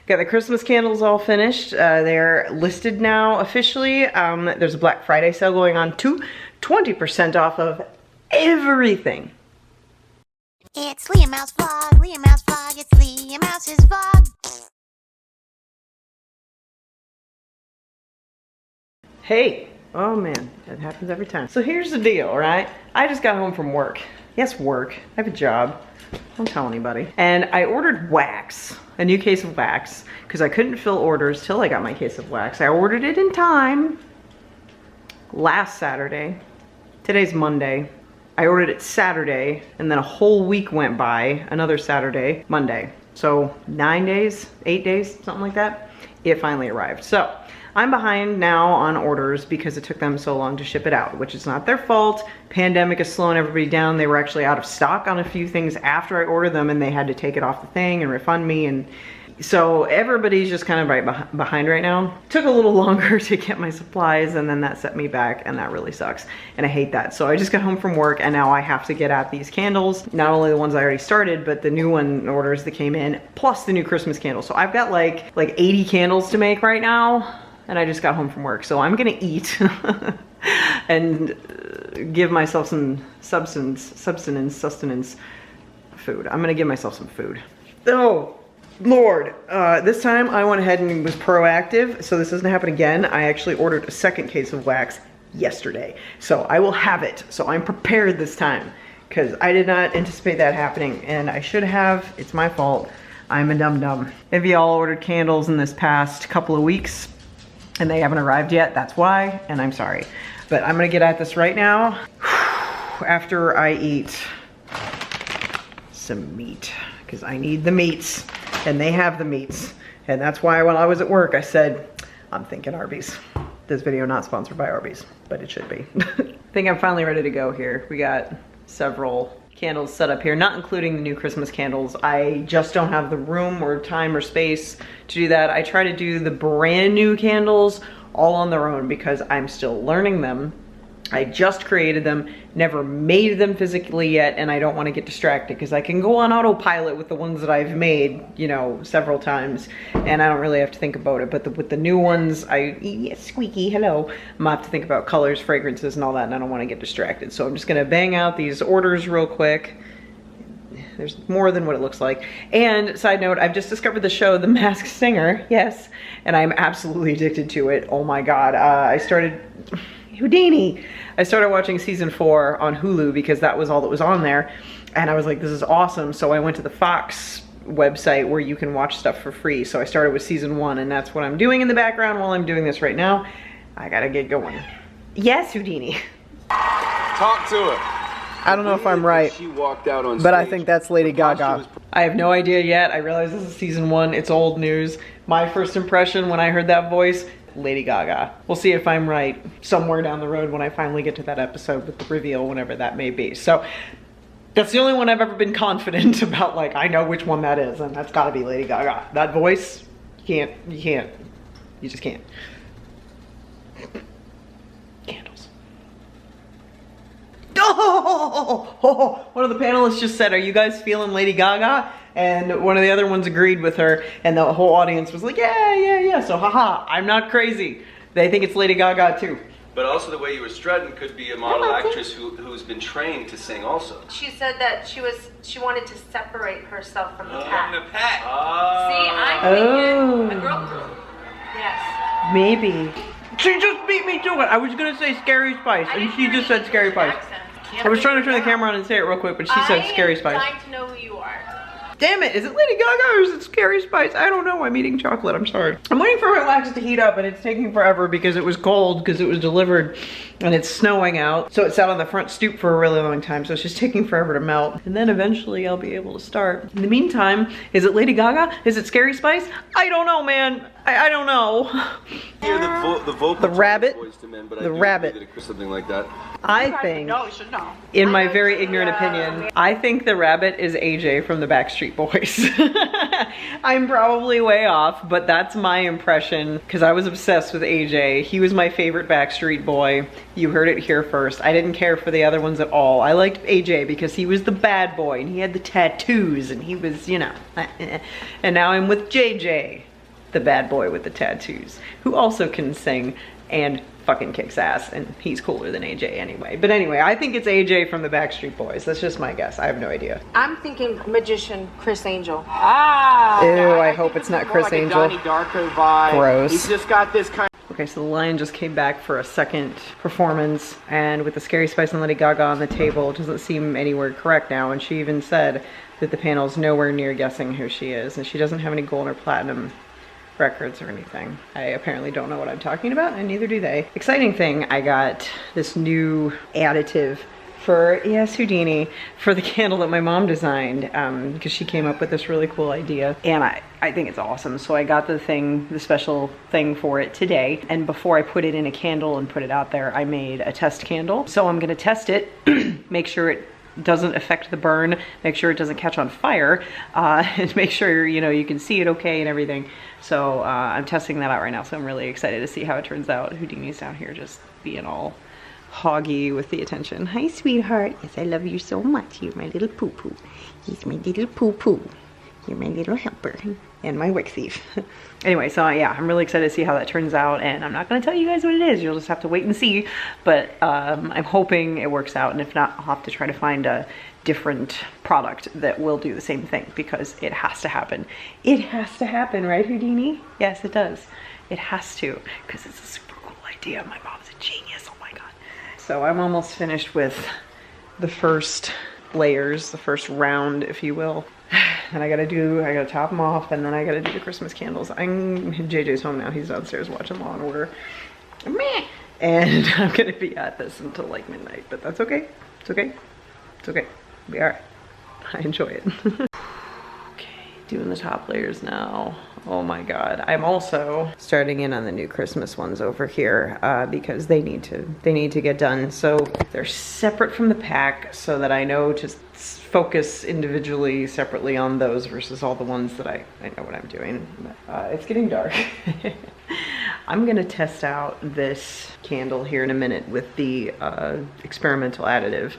Got the Christmas candles all finished. They're listed now officially. There's a Black Friday sale going on too. 20% off of everything. It's LeahMouseVlog, LeahMouseVlog, it's LeahMouse's vlog. Hey, oh man, that happens every time. So here's the deal, right? I just got home from work. Yes, work, I have a job. Don't tell anybody. And I ordered wax, a new case of wax, because I couldn't fill orders till I got my case of wax. I ordered it in time last Saturday. Today's Monday. I ordered it Saturday, and then a whole week went by, another Saturday, Monday. So 9 days, 8 days, something like that. It finally arrived. So I'm behind now on orders because it took them so long to ship it out, which is not their fault. Pandemic is slowing everybody down. They were actually out of stock on a few things after I ordered them, and they had to take it off the thing and refund me. And so everybody's just kind of right behind right now. Took a little longer to get my supplies, and then that set me back, and that really sucks. And I hate that. So I just got home from work, and now I have to get at these candles. Not only the ones I already started, but the new one orders that came in, plus the new Christmas candles. So I've got like 80 candles to make right now, and I just got home from work. So I'm gonna eat and give myself some sustenance food. I'm gonna give myself some food. Oh, Lord, this time I went ahead and was proactive, so this doesn't happen again. I actually ordered a second case of wax yesterday, so I will have it. So I'm prepared this time, because I did not anticipate that happening, and I should have. It's my fault. I'm a dum-dum. If y'all ordered candles in this past couple of weeks, and they haven't arrived yet, that's why, and I'm sorry. But I'm gonna get at this right now, after I eat some meat, because I need the meats. And they have the meats. And that's why when I was at work, I said, I'm thinking Arby's. This video not sponsored by Arby's, but it should be. I think I'm finally ready to go here. We got several candles set up here, not including the new Christmas candles. I just don't have the room or time or space to do that. I try to do the brand new candles all on their own because I'm still learning them. I just created them, never made them physically yet, and I don't want to get distracted because I can go on autopilot with the ones that I've made, you know, several times, and I don't really have to think about it. But with the new ones, yes, squeaky, hello, I'm gonna have to think about colors, fragrances, and all that, and I don't want to get distracted. So I'm just gonna bang out these orders real quick. There's more than what it looks like. And side note, I've just discovered the show, The Masked Singer, yes, and I'm absolutely addicted to it. Oh my God, I started, Houdini. I started watching season 4 on Hulu because that was all that was on there. And I was like, this is awesome. So I went to the Fox website where you can watch stuff for free. So I started with season 1, and that's what I'm doing in the background while I'm doing this right now. I gotta get going. Yes, Houdini. Talk to her. I don't know if I'm right, She walked out on but I stage. think that's Lady Gaga. I have no idea yet. I realize this is season 1. It's old news. My first impression when I heard that voice, Lady Gaga. We'll see if I'm right somewhere down the road when I finally get to that episode with the reveal, whenever that may be. So that's the only one I've ever been confident about, like, I know which one that is, and that's gotta be Lady Gaga. That voice, you just can't. Candles. Oh, one of the panelists just said, are you guys feeling Lady Gaga? And one of the other ones agreed with her, and the whole audience was like, yeah. So haha, I'm not crazy. They think it's Lady Gaga too. But also the way you were strutting could be a model actress who's been trained to sing also. She said that she wanted to separate herself from the pack. From the pack. See, I'm thinking a girl group. Yes. Maybe. She just beat me to it. I was gonna say Scary Spice, and she just said Scary Spice. I was trying to turn the camera on and say it real quick, but she said Scary Spice. I'm dying to know who you are. Damn it, is it Lady Gaga or is it Scary Spice? I don't know, I'm eating chocolate, I'm sorry. I'm waiting for my wax to heat up, and it's taking forever because it was cold, because it was delivered, and it's snowing out. So it sat on the front stoop for a really long time, so it's just taking forever to melt. And then eventually I'll be able to start. In the meantime, is it Lady Gaga? Is it Scary Spice? I don't know, man. I don't know. Hear the vocal The rabbit. voice to men, but The I do rabbit. believe that it- something like that. I think, in my very ignorant opinion, I think the rabbit is AJ from the Backstreet Boys. I'm probably way off, but that's my impression because I was obsessed with AJ. He was my favorite Backstreet Boy. You heard it here first. I didn't care for the other ones at all. I liked AJ because he was the bad boy and he had the tattoos and he was, you know. And now I'm with JJ. the bad boy with the tattoos, who also can sing and fucking kicks ass, and he's cooler than AJ anyway. But anyway, I think it's AJ from the Backstreet Boys. That's just my guess. I have no idea. I'm thinking magician Chris Angel. Ah! Ew, I hope it's not Chris like Angel. A Donnie Darko vibe. Gross. He's just got this kind. Okay, so the lion just came back for a second performance, and with the Scary Spice and Lady Gaga on the table, it doesn't seem anywhere correct now, and she even said that the panel's nowhere near guessing who she is, and she doesn't have any gold or platinum records or anything. I apparently don't know what I'm talking about, and neither do they. Exciting thing, I got this new additive for, yes, Houdini, for the candle that my mom designed, because she came up with this really cool idea, and I think it's awesome. So I got the special thing for it today, and before I put it in a candle and put it out there, I made a test candle. So I'm gonna test it, make sure it doesn't affect the burn, make sure it doesn't catch on fire, and make sure, you know, you can see it okay and everything. So I'm testing that out right now, so I'm really excited to see how it turns out. Houdini's down here just being all hoggy with the attention. Hi, sweetheart. Yes, I love you so much. You're my little poo-poo. He's my little poo-poo. You're my little helper. And my wick thief. Anyway, so yeah, I'm really excited to see how that turns out, and I'm not going to tell you guys what it is. You'll just have to wait and see, but I'm hoping it works out, and if not, I'll have to try to find a different product that will do the same thing, because it has to happen. It has to happen, right, Houdini? Yes, it does. It has to, because it's a super cool idea. My mom's a genius. Oh my god. So I'm almost finished with the first layers, the first round, if you will. And I gotta top them off, and then I gotta do the Christmas candles. JJ's home now. He's downstairs watching Law and Order. Meh. And I'm gonna be at this until like midnight, but that's okay. It's okay. It's okay. It'll be alright. I enjoy it. Okay, doing the top layers now. Oh my god. I'm also starting in on the new Christmas ones over here, because they need to get done. So they're separate from the pack, so that I know to focus individually, separately on those versus all the ones that I know what I'm doing. It's getting dark. I'm gonna test out this candle here in a minute with the experimental additive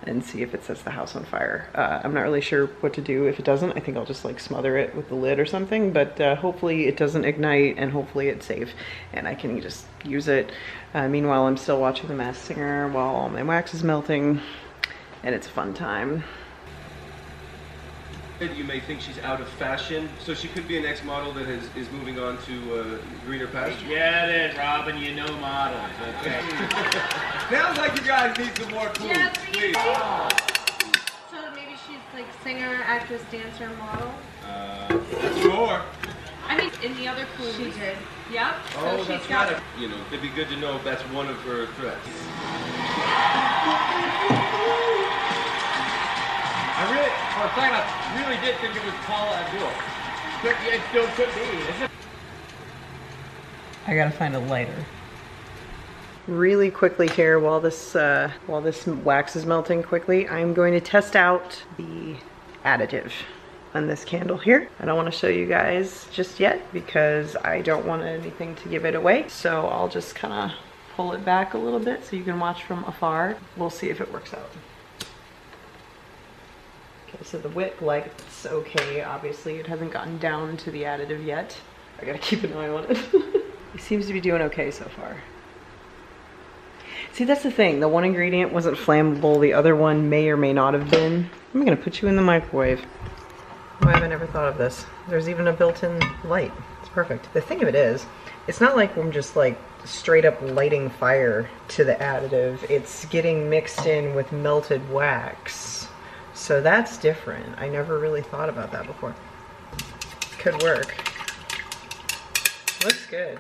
and see if it sets the house on fire. I'm not really sure what to do if it doesn't. I think I'll just like smother it with the lid or something, but hopefully it doesn't ignite, and hopefully it's safe and I can just use it. Meanwhile, I'm still watching The Masked Singer while all my wax is melting, and it's a fun time. You may think she's out of fashion, so she could be an ex-model that is moving on to greener pastures. Get it, Robin, you know models, okay? Sounds like you guys need some more clues, Yes, please. So maybe she's like singer, actress, dancer, model. Sure. I mean, in the other clues she did. Yep. Oh, so that's she's got right. You know, it'd be good to know if that's one of her threats. For a second, I really did think it was Paula Abdul. But it still could be. I gotta find a lighter. Really quickly here, while this wax is melting quickly, I'm going to test out the additive on this candle here. I don't want to show you guys just yet because I don't want anything to give it away. So I'll just kind of pull it back a little bit so you can watch from afar. We'll see if it works out. Okay, so the wick light's okay. Obviously it hasn't gotten down to the additive yet. I gotta keep an eye on it. It seems to be doing okay so far. See, that's the thing. The one ingredient wasn't flammable. The other one may or may not have been. I'm gonna put you in the microwave. Why have I never thought of this? There's even a built-in light. It's perfect. The thing of it is, it's not like I'm just like straight up lighting fire to the additive. It's getting mixed in with melted wax. So that's different. I never really thought about that before. Could work. Looks good.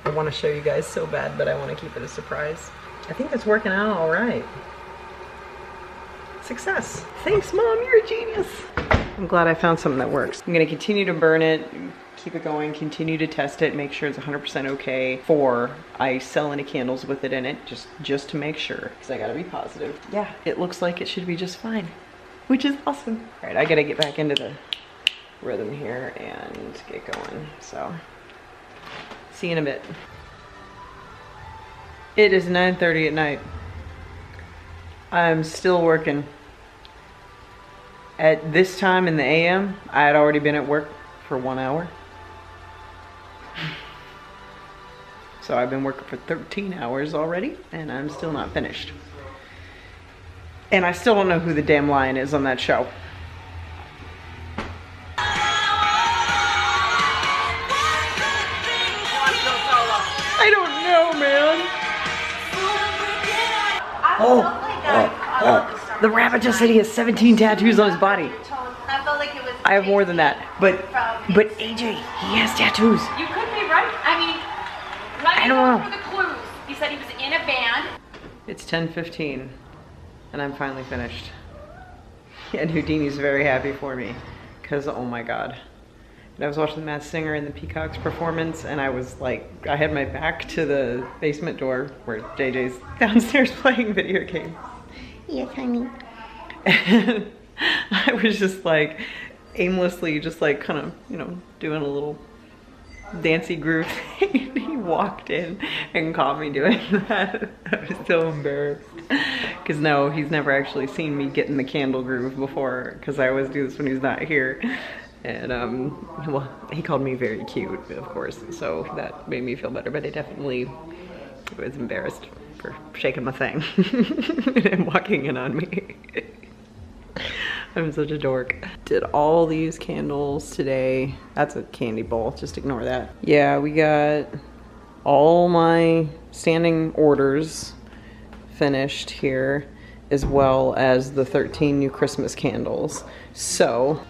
I want to show you guys so bad, but I want to keep it a surprise. I think that's working out all right. Success. Thanks, Mom. You're a genius. I'm glad I found something that works. I'm going to continue to burn it, keep it going, continue to test it, make sure it's 100% okay before I sell any candles with it in it, just to make sure, because I got to be positive. Yeah, it looks like it should be just fine, which is awesome. All right, I got to get back into the rhythm here and get going. So, see you in a bit. It is 9:30 at night. I'm still working. At this time in the AM, I had already been at work for 1 hour. So I've been working for 13 hours already, and I'm still not finished. And I still don't know who the damn lion is on that show. I don't know, man. The rabbit just said he has 17 tattoos on his body. I felt like it was. I have more than that, but AJ, he has tattoos. You could be right. I mean, I don't know. for the clues. He said he was in a band. It's 10:15, and I'm finally finished. And Houdini's very happy for me, because oh my god. And I was watching the Masked Singer and the Peacock's performance, and I was like, I had my back to the basement door where JJ's downstairs playing video games. Yes, honey. And I was just like, aimlessly, just like kind of, you know, doing a little dancey groove thing. He walked in and caught me doing that. I was so embarrassed. Because no, he's never actually seen me get in the candle groove before, because I always do this when he's not here. And well, he called me very cute, of course, so that made me feel better, but I definitely was embarrassed for shaking my thing and walking in on me. I'm such a dork. Did all these candles today. That's a candy bowl, just ignore that. Yeah, we got all my standing orders finished here, as well as the 13 new Christmas candles. So,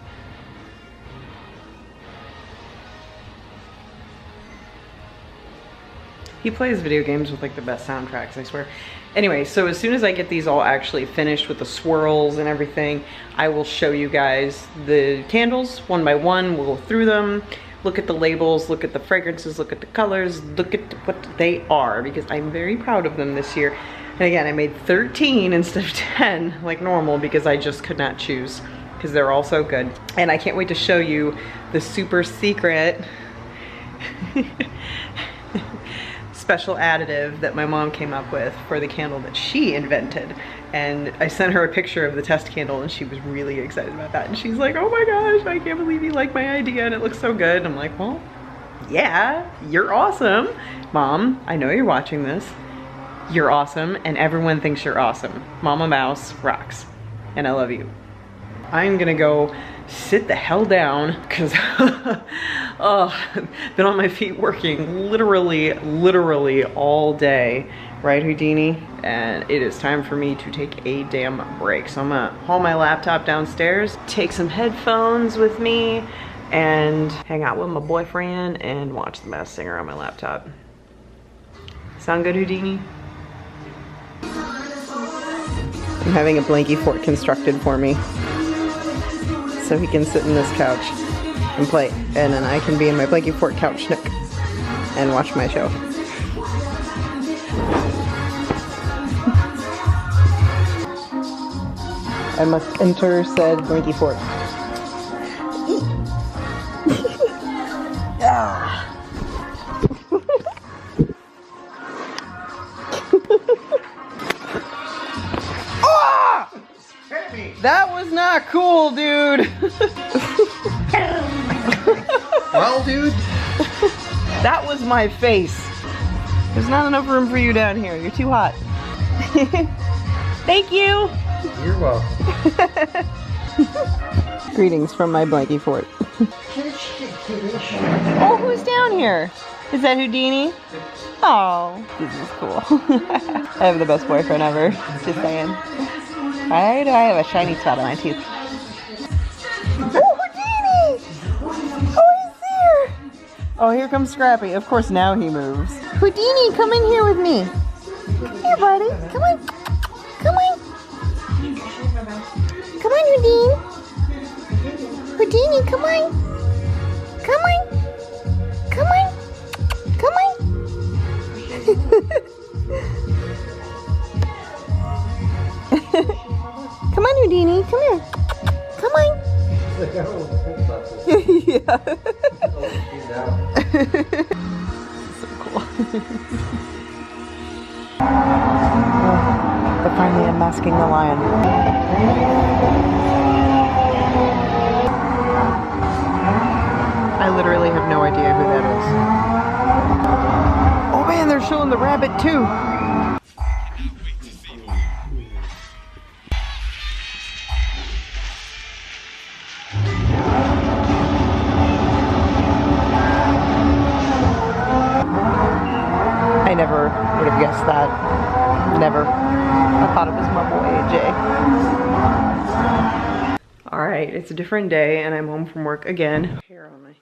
he plays video games with like the best soundtracks, I swear. Anyway, so as soon as I get these all actually finished with the swirls and everything, I will show you guys the candles one by one. We'll go through them, look at the labels, look at the fragrances, look at the colors, look at what they are, because I'm very proud of them this year. And again, I made 13 instead of 10 like normal, because I just could not choose, because they're all so good. And I can't wait to show you the super secret special additive that my mom came up with for the candle that she invented. And I sent her a picture of the test candle, and she was really excited about that. And she's like, oh my gosh, I can't believe you like my idea and it looks so good. And I'm like, well, yeah, you're awesome. Mom, I know you're watching this. You're awesome, and everyone thinks you're awesome. Mama Mouse rocks, and I love you. I'm gonna go sit the hell down, because oh, been on my feet working literally all day, right, Houdini? And it is time for me to take a damn break. So I'm gonna haul my laptop downstairs, take some headphones with me, and hang out with my boyfriend and watch The Masked Singer on my laptop. Sound good, Houdini? I'm having a blankie fort constructed for me, so he can sit in this couch and play, and then I can be in my blankie fort couch nook and watch my show. I must enter said blankie fort. That was not cool, dude. Well, dude. That was my face. There's not enough room for you down here. You're too hot. Thank you. You're welcome. Greetings from my blankie fort. Oh, who's down here? Is that Houdini? Oh, this is cool. I have the best boyfriend ever. Just saying. Why do I have a shiny spot on my tooth? Oh, Houdini! Oh, he's here! Oh, here comes Scrappy. Of course, now he moves. Houdini, come in here with me. Come here, buddy. Come on. Come on. Come on, Houdini. Houdini, come on. Come on. Come on. Come on. Come on, Houdini. Come here. Come on. Yeah. So cool. But finally unmasking the lion. I literally have no idea who that is. Oh man, there's showing the rabbit too. I never would have guessed that. Never. I thought it was my boy AJ. Alright, it's a different day and I'm home from work again. Here on my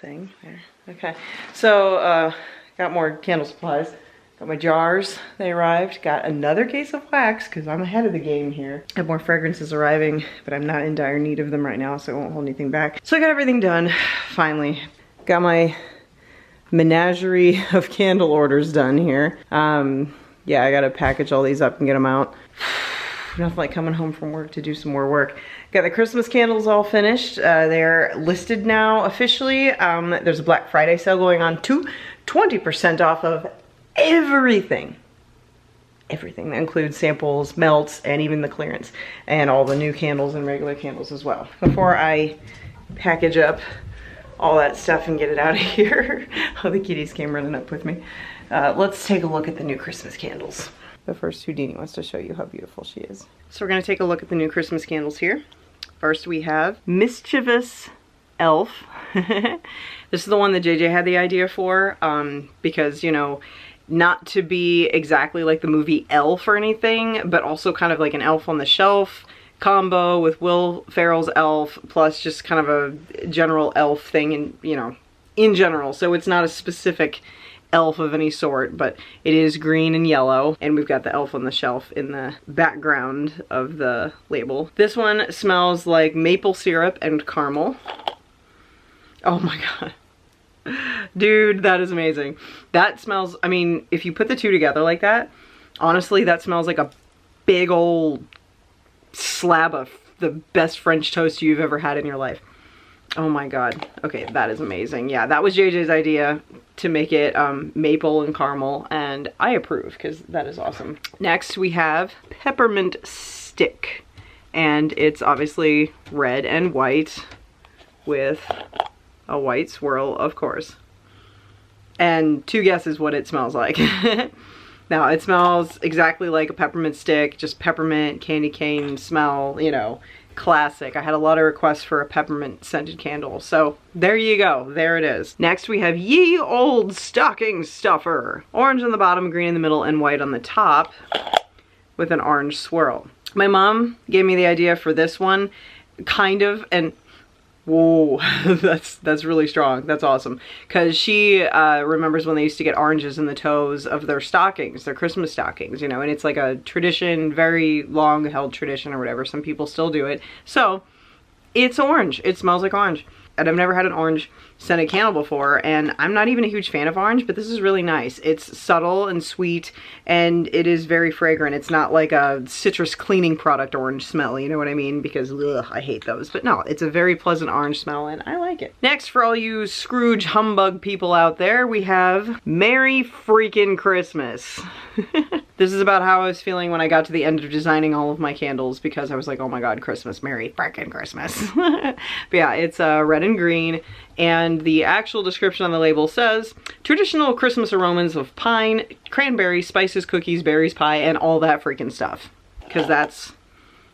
thing. There. Okay. So, got more candle supplies. Got my jars. They arrived. Got another case of wax because I'm ahead of the game here. Have more fragrances arriving, but I'm not in dire need of them right now, so I won't hold anything back. So I got everything done, finally. Got my menagerie of candle orders done here. Yeah, I gotta package all these up and get them out. Nothing like coming home from work to do some more work. Got the Christmas candles all finished. They're listed now officially. There's a Black Friday sale going on too. 20% off of everything. Everything. That includes samples, melts, and even the clearance. And all the new candles and regular candles as well. Before I package up all that stuff and get it out of here. Oh, the kitties came running up with me. Let's take a look at the new Christmas candles. But first, Houdini wants to show you how beautiful she is. So we're gonna take a look at the new Christmas candles here. First we have Mischievous Elf. This is the one that JJ had the idea for, because, you know, not to be exactly like the movie Elf or anything, but also kind of like an Elf on the Shelf combo with Will Ferrell's Elf, plus just kind of a general elf thing, in, you know, in general. So it's not a specific elf of any sort, but it is green and yellow, and we've got the Elf on the Shelf in the background of the label. This one smells like maple syrup and caramel. Oh my god. Dude, that is amazing. That smells, I mean, if you put the two together like that, honestly, that smells like a big old slab of the best French toast you've ever had in your life. Oh my god. Okay, that is amazing. Yeah, that was JJ's idea to make it maple and caramel, and I approve because that is awesome. Next we have Peppermint Stick, and it's obviously red and white with a white swirl, of course. And two guesses what it smells like. Now, it smells exactly like a peppermint stick, just peppermint, candy cane smell, you know, classic. I had a lot of requests for a peppermint scented candle, so there you go, there it is. Next we have Ye Old Stocking Stuffer. Orange on the bottom, green in the middle, and white on the top with an orange swirl. My mom gave me the idea for this one, kind of, and whoa, that's really strong. That's awesome. Because she remembers when they used to get oranges in the toes of their stockings, their Christmas stockings, you know, and it's like a tradition, very long held tradition or whatever. Some people still do it. So it's orange. It smells like orange. And I've never had an orange scented candle before, and I'm not even a huge fan of orange, but this is really nice. It's subtle and sweet, and it is very fragrant. It's not like a citrus cleaning product orange smell, you know what I mean? Because ugh, I hate those. But no, it's a very pleasant orange smell, and I like it. Next, for all you Scrooge humbug people out there, we have Merry Freaking Christmas. This is about how I was feeling when I got to the end of designing all of my candles, because I was like, oh my god, Christmas, Merry Freaking Christmas. But yeah, it's red and green, and the actual description on the label says, traditional Christmas aromas of pine, cranberry, spices, cookies, berries, pie, and all that freaking stuff. Because that's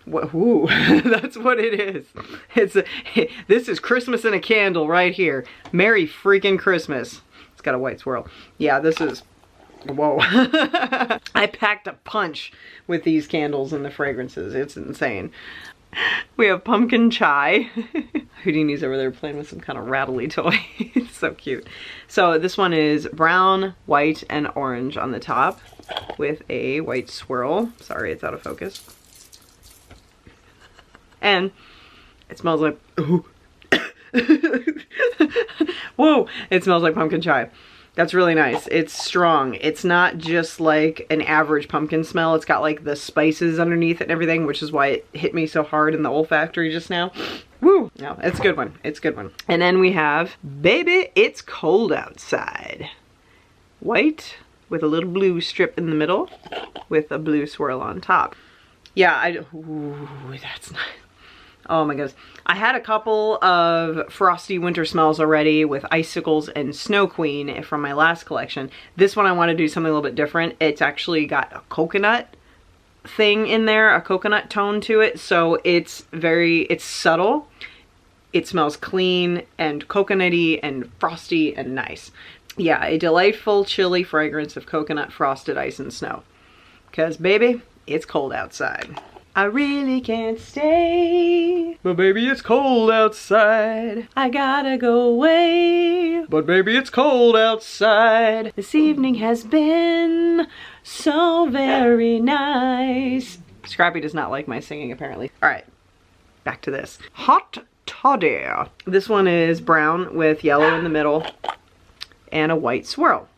what, ooh, that's what it is. This is Christmas in a candle right here. Merry freaking Christmas. It's got a white swirl. Yeah, this is, whoa. I packed a punch with these candles and the fragrances. It's insane. We have pumpkin chai. Houdini's over there playing with some kind of rattly toy. It's so cute. So this one is brown, white, and orange on the top with a white swirl. Sorry, it's out of focus. And it smells like, ooh. Whoa, it smells like pumpkin chai. That's really nice. It's strong. It's not just like an average pumpkin smell. It's got like the spices underneath it and everything, which is why it hit me so hard in the olfactory just now. Woo! No, it's a good one. It's a good one. And then we have Baby It's Cold Outside. White with a little blue strip in the middle with a blue swirl on top. Yeah, ooh, that's nice. Oh my goodness. I had a couple of frosty winter smells already with icicles and Snow Queen from my last collection. This one I want to do something a little bit different. It's actually got a coconut thing in there, a coconut tone to it. So it's subtle. It smells clean and coconutty and frosty and nice. Yeah, a delightful chilly fragrance of coconut, frosted ice, and snow. Because baby, it's cold outside. I really can't stay, but baby, it's cold outside. I gotta go away, but baby, it's cold outside. This evening has been so very nice. Scrappy does not like my singing, apparently. All right, back to this. Hot Toddy. This one is brown with yellow in the middle and a white swirl.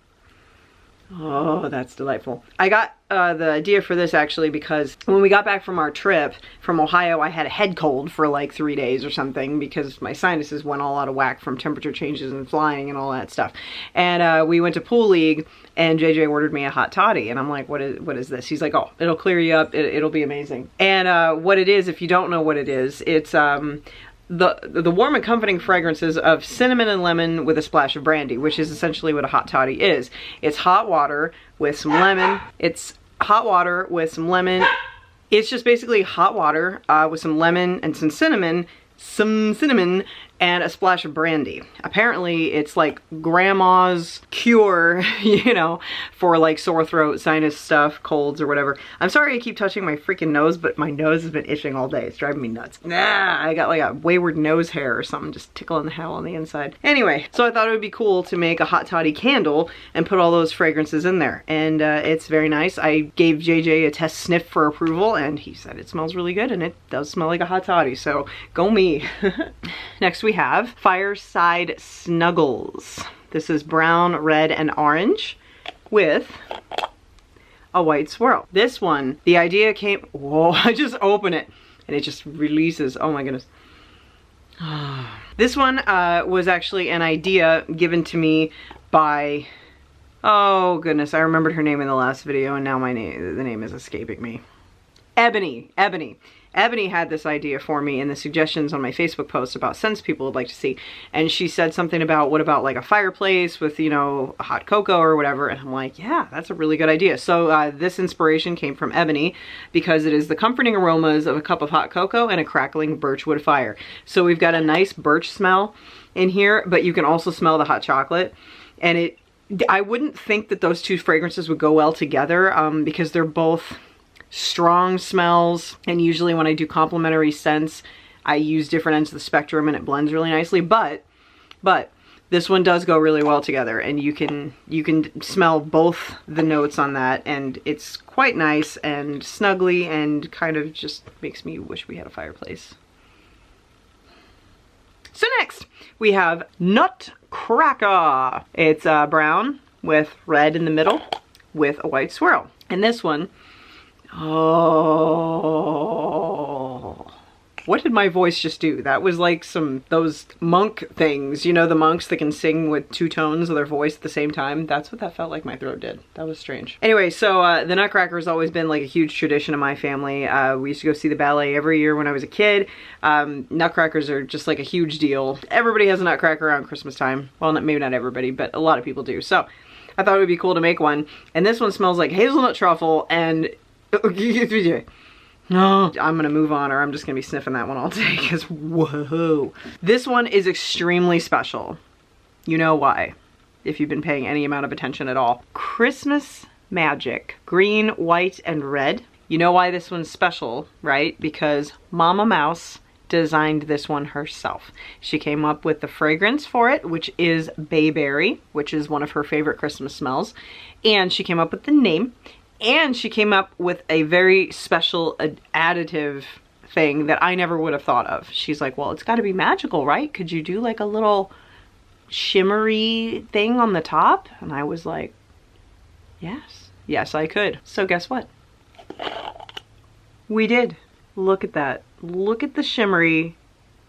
Oh, that's delightful. I got the idea for this actually because when we got back from our trip from Ohio, I had a head cold for like 3 days or something because my sinuses went all out of whack from temperature changes and flying and all that stuff. And we went to Pool League and JJ ordered me a hot toddy and I'm like, what is this? He's like, oh, it'll clear you up. It'll be amazing. And what it is, if you don't know what it is, it's the warm and comforting fragrances of cinnamon and lemon with a splash of brandy, which is essentially what a hot toddy is. It's hot water with some lemon. It's hot water with some lemon. It's just basically hot water with some lemon and some cinnamon and a splash of brandy. Apparently it's like grandma's cure, you know, for like sore throat, sinus stuff, colds or whatever. I'm sorry I keep touching my freaking nose, but my nose has been itching all day. It's driving me nuts. I got like a wayward nose hair or something just tickling the hell on the inside. Anyway, so I thought it would be cool to make a hot toddy candle and put all those fragrances in there. And it's very nice. I gave JJ a test sniff for approval and he said it smells really good and it does smell like a hot toddy. So go me. Next we have Fireside Snuggles. This is brown, red, and orange with a white swirl. This one, the idea came, whoa, I just open it and it just releases. Oh my goodness. This one was actually an idea given to me by, oh goodness, I remembered her name in the last video and now the name is escaping me. Ebony. Ebony had this idea for me in the suggestions on my Facebook post about scents people would like to see. And she said something about, what about like a fireplace with, you know, hot cocoa or whatever. And I'm like, yeah, that's a really good idea. So this inspiration came from Ebony because it is the comforting aromas of a cup of hot cocoa and a crackling birchwood fire. So we've got a nice birch smell in here, but you can also smell the hot chocolate. And I wouldn't think that those two fragrances would go well together because they're both strong smells, and usually when I do complementary scents I use different ends of the spectrum and it blends really nicely, but this one does go really well together and you can smell both the notes on that and it's quite nice and snuggly and kind of just makes me wish we had a fireplace. So next we have Nutcracker. It's brown with red in the middle with a white swirl, and this one, oh, what did my voice just do? That was like those monk things, you know, the monks that can sing with two tones of their voice at the same time. That's what that felt like my throat did. That was strange. Anyway, so the Nutcracker has always been like a huge tradition in my family. We used to go see the ballet every year when I was a kid. Nutcrackers are just like a huge deal. Everybody has a Nutcracker around Christmas time. Well, maybe not everybody, but a lot of people do. So I thought it would be cool to make one. And this one smells like hazelnut truffle and no, I'm gonna move on or I'm just gonna be sniffing that one all day because whoa. This one is extremely special. You know why, if you've been paying any amount of attention at all. Christmas Magic, green, white, and red. You know why this one's special, right? Because Mama Mouse designed this one herself. She came up with the fragrance for it, which is bayberry, which is one of her favorite Christmas smells. And she came up with the name. And she came up with a very special additive thing that I never would have thought of. She's like, well, it's got to be magical, right? Could you do like a little shimmery thing on the top? And I was like, yes, I could. So guess what? We did. Look at that. Look at the shimmery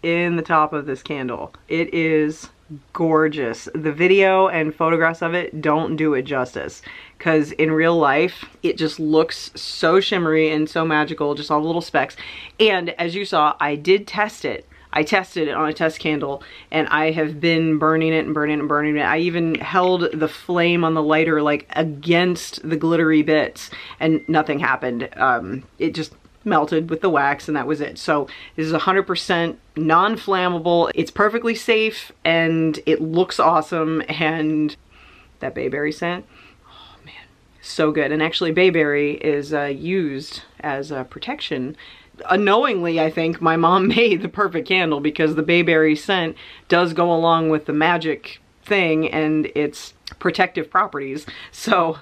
in the top of this candle. It is gorgeous. The video and photographs of it don't do it justice, because in real life it just looks so shimmery and so magical, just all the little specks. And as you saw, I did test it. I tested it on a test candle, and I have been burning it and burning it and burning it. I even held the flame on the lighter like against the glittery bits, and nothing happened. It just melted with the wax, and that was it. So this is 100% non-flammable. It's perfectly safe, and it looks awesome. And that bayberry scent, oh man, so good. And actually bayberry is used as a protection. Unknowingly, I think my mom made the perfect candle, because the bayberry scent does go along with the magic thing and its protective properties. So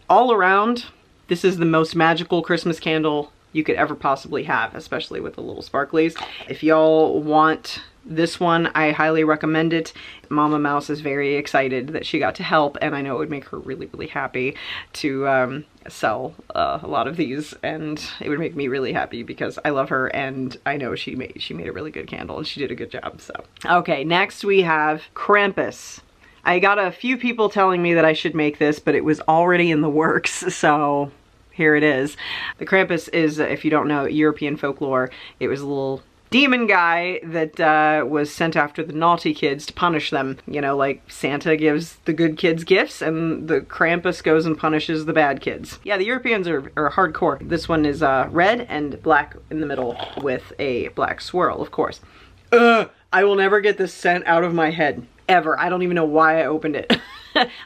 all around, this is the most magical Christmas candle you could ever possibly have, especially with the little sparklies. If y'all want this one, I highly recommend it. Mama Mouse is very excited that she got to help, and I know it would make her really, really happy to sell a lot of these, and it would make me really happy because I love her, and I know she made a really good candle, and she did a good job. So okay, next we have Krampus. I got a few people telling me that I should make this, but it was already in the works, so here it is. The Krampus is, if you don't know, European folklore. It was a little demon guy that was sent after the naughty kids to punish them. You know, like Santa gives the good kids gifts, and the Krampus goes and punishes the bad kids. Yeah, the Europeans are hardcore. This one is red and black in the middle with a black swirl, of course. I will never get this scent out of my head, ever. I don't even know why I opened it.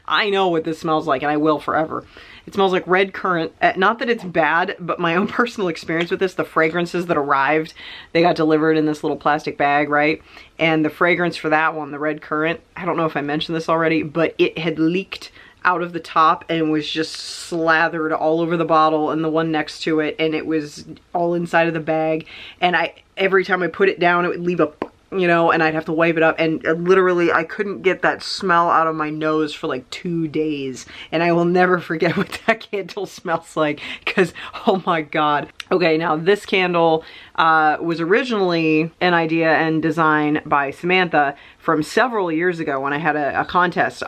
I know what this smells like, and I will forever. It smells like red currant. Not that it's bad, but my own personal experience with this, the fragrances that arrived, they got delivered in this little plastic bag, right? And the fragrance for that one, the red currant, I don't know if I mentioned this already, but it had leaked out of the top and was just slathered all over the bottle and the one next to it, and it was all inside of the bag. And every time I put it down, it would leave a, you know, and I'd have to wipe it up, and literally I couldn't get that smell out of my nose for like 2 days, and I will never forget what that candle smells like, because oh my god. Okay, now this candle was originally an idea and design by Samantha from several years ago when I had a contest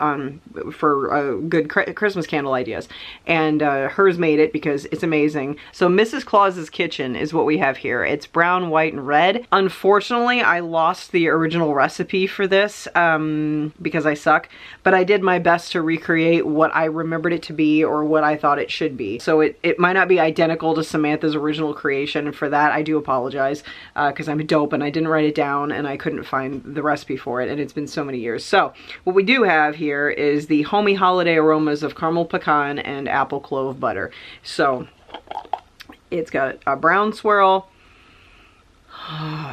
for good Christmas candle ideas, and hers made it because it's amazing. So Mrs. Claus's Kitchen is what we have here. It's brown, white, and red. Unfortunately, I lost the original recipe for this because I suck, but I did my best to recreate what I remembered it to be, or what I thought it should be. So it might not be identical to Samantha's original creation, and for that I do apologize, because I'm a dope and I didn't write it down and I couldn't find the recipe for it, and it's been so many years. So what we do have here is the homey holiday aromas of caramel pecan and apple clove butter. So it's got a brown swirl.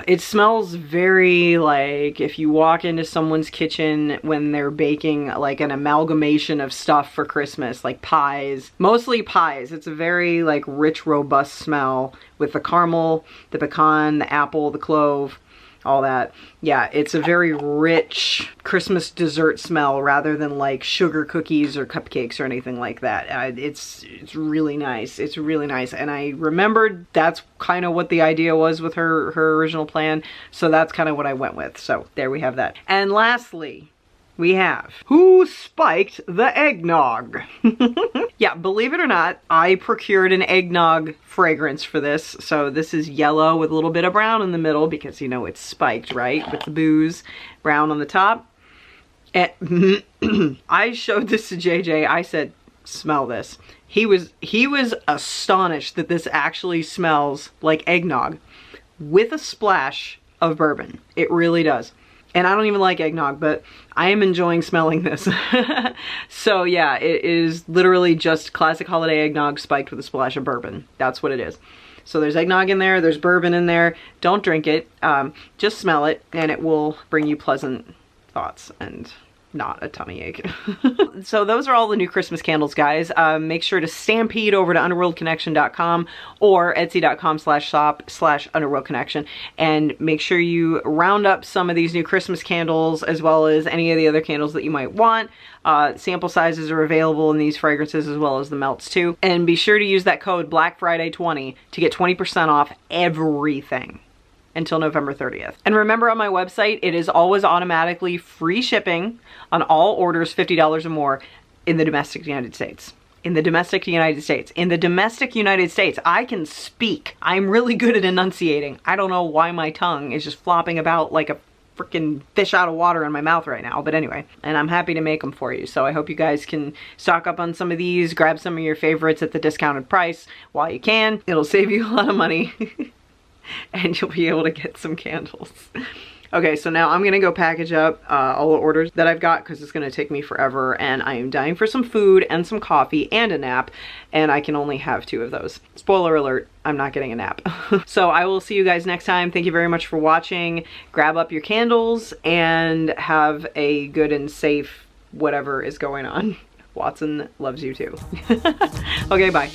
It smells very like if you walk into someone's kitchen when they're baking like an amalgamation of stuff for Christmas, like pies, mostly pies. It's a very like rich, robust smell with the caramel, the pecan, the apple, the clove, all that. Yeah, it's a very rich Christmas dessert smell rather than like sugar cookies or cupcakes or anything like that. It's really nice. It's really nice. And I remembered that's kind of what the idea was with her original plan. So that's kind of what I went with. So there we have that. And lastly, we have Who Spiked the Eggnog? Yeah, believe it or not, I procured an eggnog fragrance for this. So this is yellow with a little bit of brown in the middle because, you know, it's spiked, right? With the booze, brown on the top. And I showed this to JJ. I said, smell this. He was astonished that this actually smells like eggnog with a splash of bourbon. It really does. And I don't even like eggnog, but I am enjoying smelling this. So yeah, it is literally just classic holiday eggnog spiked with a splash of bourbon. That's what it is. So there's eggnog in there, there's bourbon in there. Don't drink it, just smell it, and it will bring you pleasant thoughts and not a tummy ache. So those are all the new Christmas candles, guys. Make sure to stampede over to underworldconnection.com or etsy.com/shop/underworldconnection and make sure you round up some of these new Christmas candles as well as any of the other candles that you might want. Sample sizes are available in these fragrances as well as the melts too. And be sure to use that code BLACKFRIDAY20 to get 20% off everything. until November 30th. And remember, on my website, it is always automatically free shipping on all orders $50 or more in the domestic United States. In the domestic United States. In the domestic United States. I can speak. I'm really good at enunciating. I don't know why my tongue is just flopping about like a freaking fish out of water in my mouth right now, but anyway, and I'm happy to make them for you. So I hope you guys can stock up on some of these, grab some of your favorites at the discounted price while you can. It'll save you a lot of money and you'll be able to get some candles. Okay, so now I'm gonna go package up all the orders that I've got because it's gonna take me forever, and I am dying for some food and some coffee and a nap, and I can only have 2 of those. Spoiler alert, I'm not getting a nap. So I will see you guys next time. Thank you very much for watching. Grab up your candles and have a good and safe whatever is going on. Watson loves you too. Okay, bye.